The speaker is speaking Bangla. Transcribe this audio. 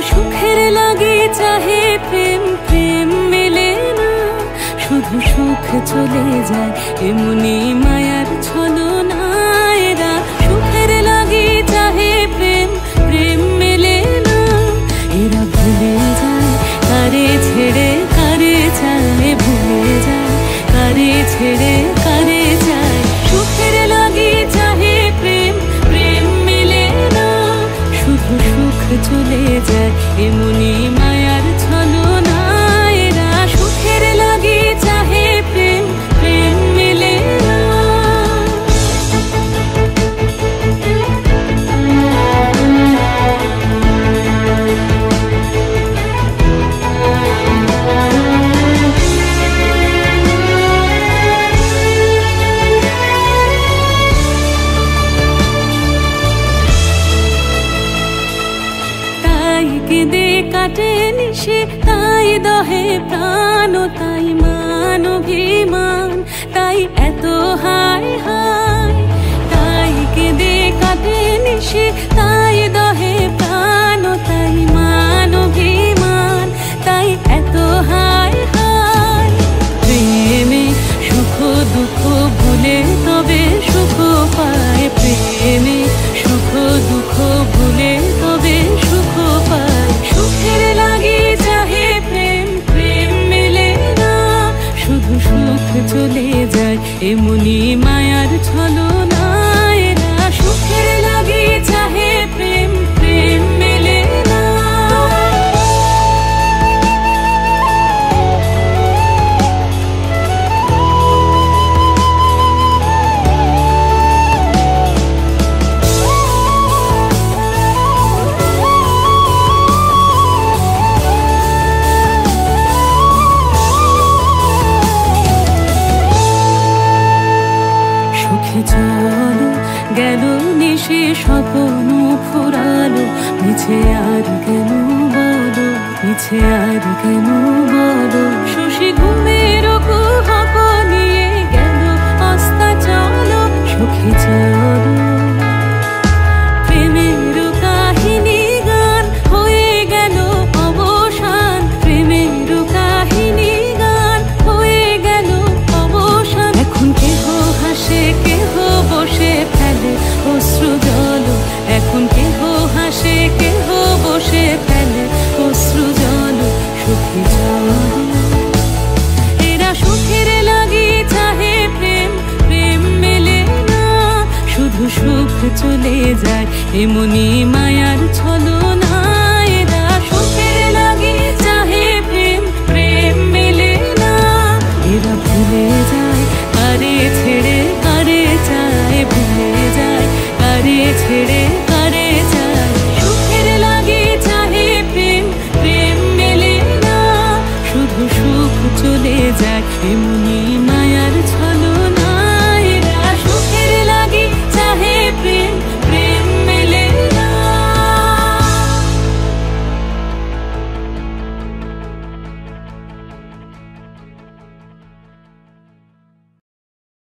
সুখের লাগি চাহে প্রেম, প্রেম মেলে না, শুধু সুখ চলে যায় এমনি মায়ার ছলনা। এরা সুখের লাগি চাহে প্রেম, প্রেম মেলে না, এরা ভুলে যায় কারে ছেড়ে কারে চায়, ভুলে যায় কারে ছেড়ে কারে চায়। সুখের লাগি চাহে প্রেম, প্রেম মেলে না, শুধু সুখ চলে যায় এমনি মায়ার ছলনা। এরা সুখের লাগি চাহে প্রেম, প্রেম মেলে না। কেঁদে কাটে নিশে, তাই দহে প্রাণ, তাই মান অভিমান, তাই এত হায় হায়। তাই কেঁদে কাটে নিশে, তাই দহে প্রাণ, তাই মান অভিমান, তাই এত হায় হায়। প্রেমে সুখ দুঃখ ভুলে তবে সুখ পায়, প্রেমে সুখ দুঃখ ভুলে তবে সুখ পায়। সুখের লাগি চাহে প্রেম, প্রেম মেলে না, শুধু সুখ চলে যায় এমনি মায়ার ছলনা। এরা সুখের লাগি চাহে প্রেম, প্রেম মেলে না। চলো গেল নিশে স্বপ্ন ফুরালো, মিছে আর কেন বলো, মিছে আর কেন বলো। শশী ঘুমের কুহক নিয়ে গেল অস্তা চলো, সুখী চলো। প্রেমের কাহিনী গান হয়ে গেল অবসান, প্রেমের কাহিনী গান হয়ে গেল অবসান। এখন কেহ হাসে কেহ বসে ফেলে অশ্রু জল, এখন কেহ হাসে কেহ বসে ফেলে অশ্রু জল। সুখী চলো। এরা সুখের লাগি চাহে প্রেম, প্রেম মেলে না, শুধু সুখ চলে যায় এমনি মায়ার ছলনা।